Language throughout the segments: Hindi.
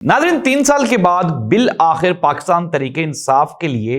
नाज़रीन, 3 साल के बाद बिल आखिर पाकिस्तान तरीके इंसाफ के लिए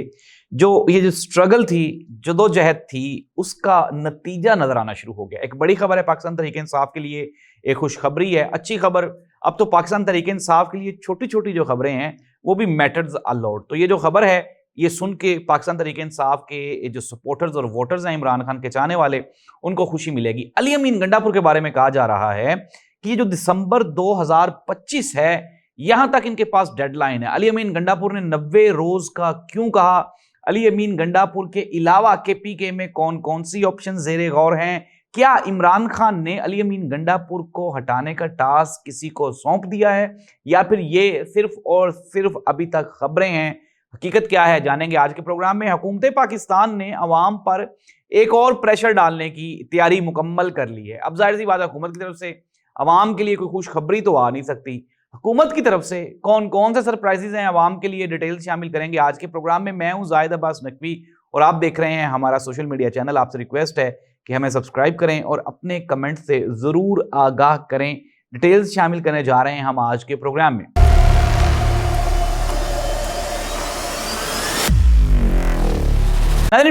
ये जो स्ट्रगल थी, जदोजहद थी, उसका नतीजा नजर आना शुरू हो गया। एक बड़ी खबर है पाकिस्तान तरीके इंसाफ के लिए, एक खुशखबरी है, अच्छी खबर। अब तो पाकिस्तान तरीके इंसाफ के लिए छोटी छोटी जो खबरें हैं वो भी मैटर्स अ लॉट। तो ये जो खबर है, ये सुन के पाकिस्तान तरीके इंसाफ के जो सपोर्टर्स और वोटर्स हैं, इमरान खान के चाहने वाले, उनको खुशी मिलेगी। अली अमीन गंडापुर के बारे में कहा जा रहा है कि ये जो दिसंबर 2025 है, यहां तक इनके पास डेडलाइन है। अली अमीन गंडापुर ने 90 रोज का क्यों कहा? अली अमीन गंडापुर के अलावा केपीके में कौन कौन सी ऑप्शन ज़ेरे गौर हैं? क्या इमरान खान ने अली अमीन गंडापुर को हटाने का टास्क किसी को सौंप दिया है, या फिर ये सिर्फ और सिर्फ अभी तक खबरें हैं? हकीकत क्या है, जानेंगे आज के प्रोग्राम में। हुकूमत पाकिस्तान ने अवाम पर एक और प्रेशर डालने की तैयारी मुकम्मल कर ली है। अब जाहिर सी बात है, हुकूमत की तरफ से अवाम के लिए कोई खुशखबरी तो आ नहीं सकती। हुकूमत की तरफ से कौन कौन से सरप्राइजेज हैं अवाम के लिए, डिटेल्स शामिल करेंगे आज के प्रोग्राम में। मैं हूं जाहिद अब्बास नकवी और आप देख रहे हैं हमारा सोशल मीडिया चैनल। आपसे रिक्वेस्ट है कि हमें सब्सक्राइब करें और अपने कमेंट से जरूर आगाह करें। डिटेल्स शामिल करने जा रहे हैं हम आज के प्रोग्राम में।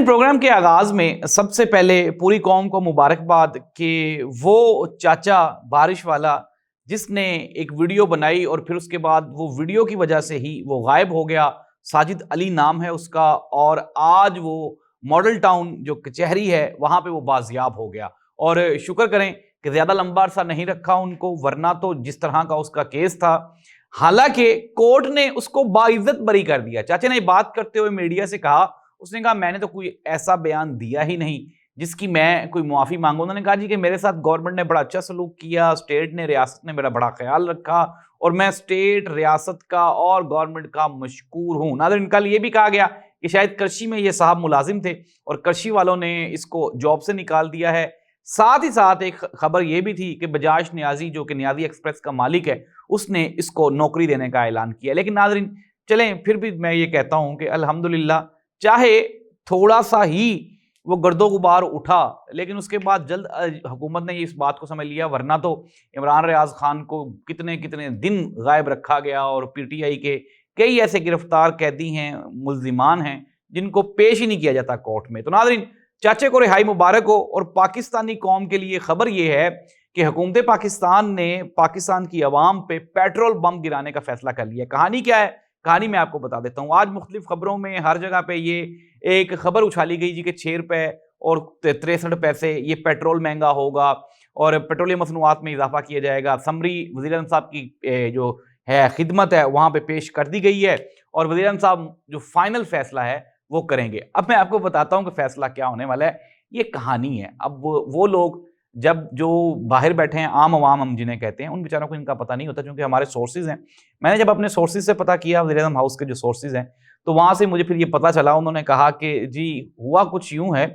प्रोग्राम के आगाज में सबसे पहले पूरी कौम को मुबारकबाद कि वो चाचा बारिश वाला जिसने एक वीडियो बनाई और फिर उसके बाद वो वीडियो की वजह से ही वो गायब हो गया। साजिद अली नाम है उसका, और आज वो मॉडल टाउन जो कचहरी है वहां पे वो बाजियाब हो गया। और शुक्र करें कि ज्यादा लंबा अरसा नहीं रखा उनको, वरना तो जिस तरह का उसका केस था, हालांकि कोर्ट ने उसको बाइज्जत बरी कर दिया। चाचा ने बात करते हुए मीडिया से कहा, उसने कहा मैंने तो कोई ऐसा बयान दिया ही नहीं जिसकी मैं कोई मुआफ़ी मांगू। उन्होंने कहा जी कि मेरे साथ गवर्नमेंट ने बड़ा अच्छा सलूक किया, स्टेट ने, रियासत ने मेरा बड़ा ख्याल रखा और मैं स्टेट, रियासत का और गवर्नमेंट का मशकूर हूँ। नाज़रीन, कल ये भी कहा गया कि शायद कृषि में ये साहब मुलाजिम थे और कृषि वालों ने इसको जॉब से निकाल दिया है। साथ ही साथ एक खबर ये भी थी कि बजाज नियाजी, जो कि नियाजी एक्सप्रेस का मालिक है, उसने इसको नौकरी देने का ऐलान किया। लेकिन नाज़रीन चलें, फिर भी मैं ये कहता हूँ कि अल्हम्दुलिल्लाह, चाहे थोड़ा सा ही वो गर्दो गुबार उठा, लेकिन उसके बाद जल्द हुकूमत ने इस बात को समझ लिया, वरना तो इमरान रियाज खान को कितने कितने दिन गायब रखा गया और पीटीआई के कई ऐसे गिरफ्तार कैदी हैं, मुल्जिमान हैं, जिनको पेश ही नहीं किया जाता कोर्ट में। तो नाज़रीन, चाचे को रिहाई मुबारक हो। और पाकिस्तानी कौम के लिए खबर यह है कि हुकूमत पाकिस्तान ने पाकिस्तान की आवाम पे पेट्रोल बम गिराने का फैसला कर लिया। कहानी क्या है, कहानी मैं आपको बता देता हूँ। आज मुख्तलिफ खबरों में हर जगह पे ये एक खबर उछाली गई जी कि 6 रुपए और 63 पैसे ये पेट्रोल महंगा होगा और पेट्रोलियम मसनूआत में इजाफा किया जाएगा। समरी वज़ीर-ए-आज़म साहब की जो है खिदमत है वहाँ पे पेश कर दी गई है और वज़ीर-ए-आज़म साहब जो फाइनल फैसला है वो करेंगे। अब मैं आपको बताता हूँ कि फैसला क्या होने वाला है। ये कहानी है। अब वो लोग जब जो बाहर बैठे हैं, आम आवाम हम जिन्हें कहते हैं, उन बेचारों को इनका पता नहीं होता, क्योंकि हमारे सोर्सेज हैं। मैंने जब अपने सोर्सेज से पता किया, वज़ीर-ए-आज़म हाउस के जो सोर्सेज हैं, तो वहाँ से मुझे फिर ये पता चला, उन्होंने कहा कि जी हुआ कुछ यूँ है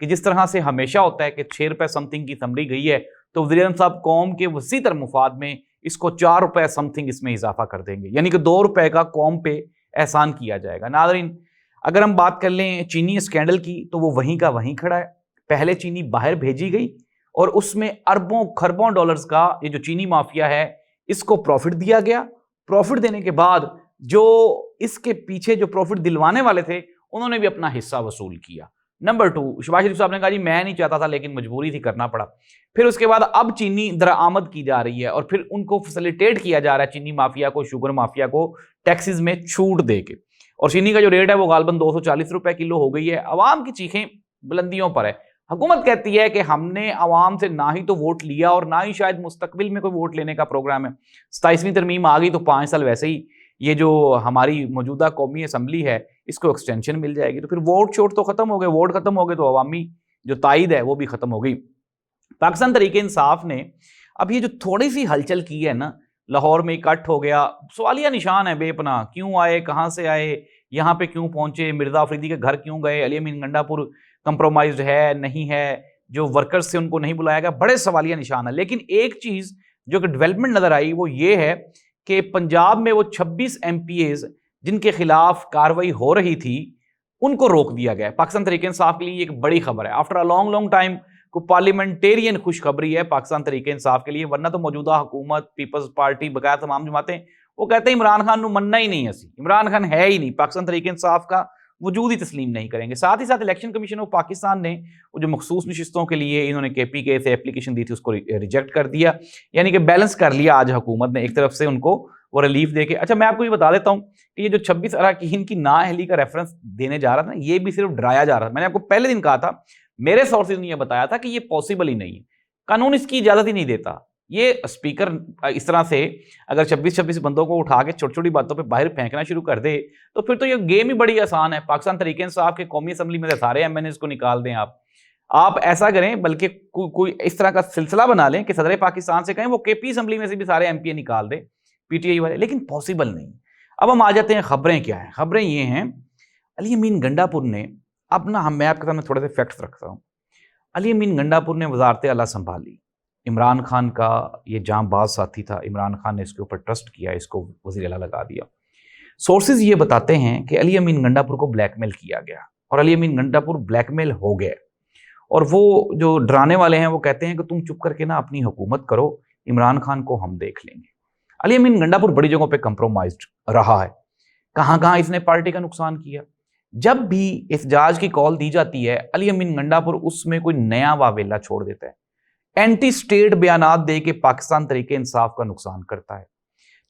कि जिस तरह से हमेशा होता है कि 6 रुपये समथिंग की समरी गई है, तो वज़ीर-ए-आज़म साहब कौम के वसी तर मुफाद में इसको 4 रुपये समथिंग इसमें इजाफा कर देंगे, यानी कि 2 रुपये का कौम पे एहसान किया जाएगा। नाज़रीन, अगर हम बात कर लें चीनी स्कैंडल की, तो वो वहीं का वहीं खड़ा है। पहले चीनी बाहर भेजी गई और उसमें अरबों खरबों डॉलर्स का ये जो चीनी माफिया है, इसको प्रॉफिट दिया गया। प्रॉफिट देने के बाद जो इसके पीछे जो प्रॉफिट दिलवाने वाले थे, उन्होंने भी अपना हिस्सा वसूल किया। नंबर 2, शहबाज शरीफ साहब ने कहा जी मैं नहीं चाहता था लेकिन मजबूरी थी, करना पड़ा। फिर उसके बाद अब चीनी दरामद की जा रही है और फिर उनको फैसिलिटेट किया जा रहा है, चीनी माफिया को, शुगर माफिया को, टैक्सेस में छूट दे के। और चीनी का जो रेट है वो गालबन 240 रुपए किलो हो गई है। अवाम की चीखें बुलंदियों पर है। हुकूमत कहती है कि हमने अवाम से ना ही तो वोट लिया और ना ही शायद मुस्तकबिल में कोई वोट लेने का प्रोग्राम है। 27वीं तरमीम आ गई तो 5 साल वैसे ही ये जो हमारी मौजूदा कौमी असम्बली है इसको एक्सटेंशन मिल जाएगी, तो फिर वोट शोट तो खत्म हो गए। वोट खत्म हो गए तो अवामी जो तायद है वो भी खत्म हो गई। पाकिस्तान तरीके इंसाफ ने अब ये जो थोड़ी सी हलचल की है ना, लाहौर में इकट्ठ हो गया, सवालिया निशान है बेपना। क्यों आए, कहाँ से आए, यहाँ पे क्यों पहुंचे, मिर्जा अफरीदी के घर क्यों गए, अली अमीन गंडापुर कंप्रोमाइज्ड है नहीं है, जो वर्कर्स थे उनको नहीं बुलाया गया, बड़े सवालिया निशान है। लेकिन एक चीज जो कि डेवलपमेंट नजर आई वो ये है कि पंजाब में वो 26 MPAs जिनके खिलाफ कार्रवाई हो रही थी, उनको रोक दिया गया। पाकिस्तान तरीके इंसाफ के लिए एक बड़ी खबर है। आफ्टर अ लॉन्ग टाइम को पार्लियामेंटेरियन खुशखबरी है पाकिस्तान तरीके इंसाफ के लिए, वरना तो मौजूदा हुकूमत, पीपल्स पार्टी, बकाया तमाम जमातें वो कहते हैं इमरान खान मनना ही नहीं, असी इमरान खान है ही नहीं, पाकिस्तान तहरीक इंसाफ का वजूद ही तस्लीम नहीं करेंगे। साथ ही साथ इलेक्शन कमीशन ऑफ पाकिस्तान ने वो जो मखसूस नशिस्तों के लिए इन्होंने KPK से एप्लीकेशन दी थी उसको रिजेक्ट कर दिया, यानी कि बैलेंस कर लिया आज हुकूमत ने एक तरफ से उनको वो रिलीफ देके। अच्छा, मैं आपको ये बता देता हूँ कि ये जो 26 अरकान की नाअहली का रेफरेंस देने जा रहा था, ये भी सिर्फ डराया जा रहा था। मैंने आपको पहले दिन कहा था, मेरे सोर्सेज ने यह बताया था कि ये पॉसिबल ही नहीं है, कानून इसकी इजाजत ही नहीं देता। ये स्पीकर इस तरह से अगर 26 बंदों को उठा के छोटी छोटी बातों पे बाहर फेंकना शुरू कर दे तो फिर तो ये गेम ही बड़ी आसान है। पाकिस्तान तहरीक इंसाफ के कौमी असम्बली में से सारे MNAs को निकाल दें आप ऐसा करें, बल्कि कोई इस तरह का सिलसिला बना लें कि सदर पाकिस्तान से कहें वो KP असम्बली में से भी सारे MPA निकाल दे PTI वाले, लेकिन पॉसिबल नहीं। अब हम आ जाते हैं खबरें क्या हैं। खबरें ये हैं, अली अमीन गंडापुर ने मैं आपके सामने थोड़े से फैक्ट्स रखता हूँ। अली अमीन गंडापुर ने वजारत आला संभाली, इमरान खान का ये जांबाज साथी था, इमरान खान ने इसके ऊपर ट्रस्ट किया, इसको वज़ीर आला लगा दिया। सोर्सेज ये बताते हैं कि अली अमीन गंडापुर को ब्लैकमेल किया गया और अली अमीन गंडापुर ब्लैकमेल हो गए, और वो जो डराने वाले हैं वो कहते हैं कि तुम चुप करके ना अपनी हुकूमत करो, इमरान खान को हम देख लेंगे। अली अमीन गंडापुर बड़ी जगहों पे कंप्रोमाइज्ड रहा है, कहाँ कहाँ इसने पार्टी का नुकसान किया। जब भी एहतजाज की कॉल दी जाती है, अली अमीन गंडापुर उसमें कोई नया वावेला छोड़ देता है, एंटी स्टेट बयानात दे के पाकिस्तान तरीके इंसाफ का नुकसान करता है।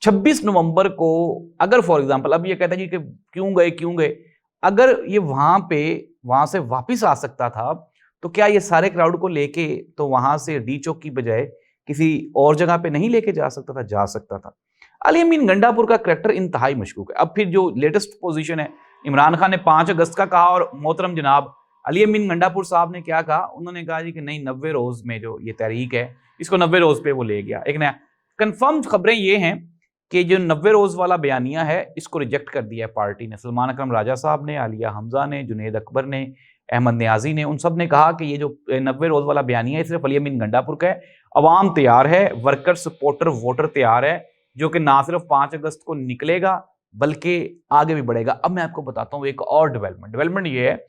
26 नवंबर को अगर फॉर एग्जांपल अब ये कहता है कि क्यों गए, अगर ये वहां से वापस आ सकता था तो क्या ये सारे क्राउड को लेके तो वहां से डी चौक की बजाय किसी और जगह पे नहीं लेके जा सकता था? जा सकता था। अली अमीन गंडापुर का करैक्टर इंतहाई मशकूक है। अब फिर जो लेटेस्ट पोजीशन है, इमरान खान ने 5 अगस्त का कहा और मोहतरम जनाब अली अमीन गंडापुर साहब ने क्या कहा, उन्होंने कहा जी कि नहीं 90 रोज में जो ये तहरीक है इसको 90 रोज पे वो ले गया। एक नया कंफर्म खबरें ये हैं कि जो 90 रोज वाला बयानिया है इसको रिजेक्ट कर दिया है पार्टी ने। सलमान अकरम राजा साहब ने, आलिया हमजा ने, जुनेद अकबर ने, अहमद न्याजी ने, उन सब ने कहा कि ये जो 90 रोज वाला बयानिया है सिर्फ अली अमीन गंडापुर का है। अवाम तैयार है, वर्कर सपोर्टर वोटर तैयार है, जो कि ना सिर्फ 5 अगस्त को निकलेगा बल्कि आगे भी बढ़ेगा। अब मैं आपको बताता हूँ एक और डेवलपमेंट ये है,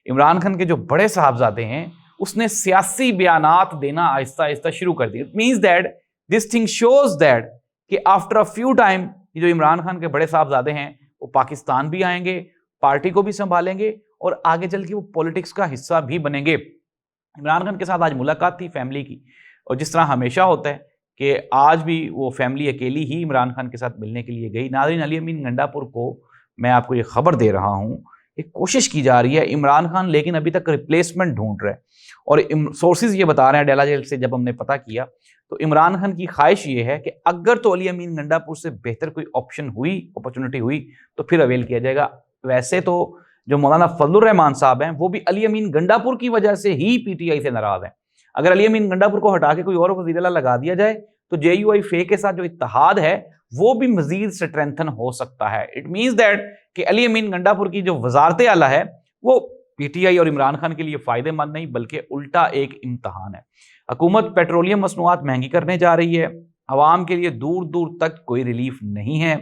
इमरान खान के जो बड़े साहबजादे हैं उसने सियासी बयानात देना आहिस्ता आहिस्ता शुरू कर दिया। It means that this thing shows that कि आफ्टर अ फ्यू टाइम जो इमरान खान के बड़े साहबजादे हैं वो पाकिस्तान भी आएंगे, पार्टी को भी संभालेंगे और आगे चल के वो पॉलिटिक्स का हिस्सा भी बनेंगे। इमरान खान के साथ आज मुलाकात थी फैमिली की, और जिस तरह हमेशा होता है कि आज भी वो फैमिली अकेली ही इमरान खान के साथ मिलने के लिए गई। नाज़रीन, अली अमीन गंडापुर को मैं आपको ये खबर दे रहा हूँ, एक कोशिश की जा रही है इमरान खान लेकिन अभी तक रिप्लेसमेंट ढूंढ रहे हैं, और सोर्सेज ये बता रहे हैं डेला जेल से जब हमने पता किया तो इमरान खान की ख्वाहिश ये है कि अगर तो अली अमीन गंडापुर से बेहतर कोई ऑप्शन हुई, अपॉर्चुनिटी हुई तो फिर अवेल किया जाएगा। वैसे तो जो मौलाना फजलुर रहमान साहब हैं वो भी अली अमीन गंडापुर की वजह से ही PTI से नाराज हैं। अगर अली अमीन गंडापुर को हटा के कोई और वज़ीर आला लगा दिया जाए तो JUI फे के साथ जो इत्तेहाद है वो भी मजीद स्ट्रेंथन हो सकता है। इट मीन्स दैट कि अली अमीन गंडापुर की जो वजारत आला है वो PTI और इमरान खान के लिए फायदेमंद नहीं बल्कि उल्टा एक इम्तहान है। हुकूमत पेट्रोलियम मसनूआत महंगी करने जा रही है, अवाम के लिए दूर दूर तक कोई रिलीफ नहीं है।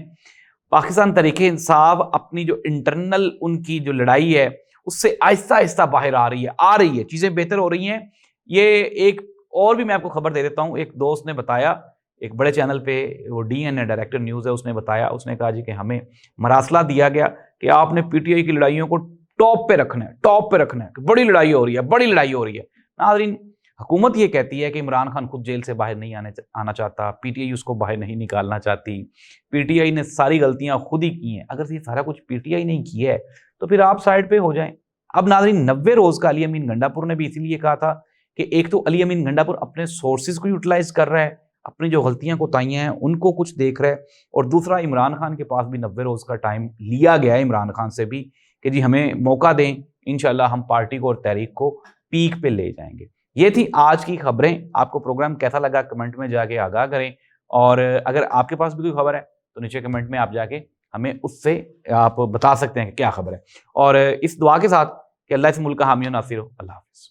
पाकिस्तान तहरीक इंसाफ अपनी जो इंटरनल उनकी जो लड़ाई है उससे आहिस्ता आहिस्ता बाहर आ रही है, चीज़ें बेहतर हो रही हैं। ये एक और भी मैं आपको खबर दे देता हूँ, एक दोस्त ने बताया, एक बड़े चैनल पे वो DN है, डायरेक्टर न्यूज़ है, उसने बताया, उसने कहा जी कि हमें मरासला दिया गया कि आपने PTI की लड़ाइयों को टॉप पे रखना है, बड़ी लड़ाई हो रही है। नाज़रीन, हुकूमत ये कहती है कि इमरान खान खुद जेल से बाहर नहीं आना चाहता, PTI उसको बाहर नहीं निकालना चाहती, PTI ने सारी गलतियां खुद ही की हैं। अगर ये सारा कुछ PTI नहीं किया है तो फिर आप साइड पे हो जाएं। अब नाज़रीन, 90 रोज का अली अमीन गंडापुर ने भी इसीलिए कहा था कि एक तो अली अमीन गंडापुर अपने सोर्सेज को यूटिलाइज कर रहा है, अपनी जो गलतियां कोताहियां हैं उनको कुछ देख रहा है, और दूसरा इमरान खान के पास भी 90 रोज का टाइम लिया गया है इमरान खान से भी कि जी हमें मौका दें, इंशाल्लाह हम पार्टी को और तहरीक को पीक पे ले जाएंगे। ये थी आज की खबरें। आपको प्रोग्राम कैसा लगा कमेंट में जाके आगाह करें, और अगर आपके पास भी कोई खबर है तो नीचे कमेंट में आप जाके हमें उससे आप बता सकते हैं कि क्या खबर है। और इस दुआ के साथ कि अल्लाह इस मुल्क का हामी और नासिर हो। अल्लाह हाफ़िज़।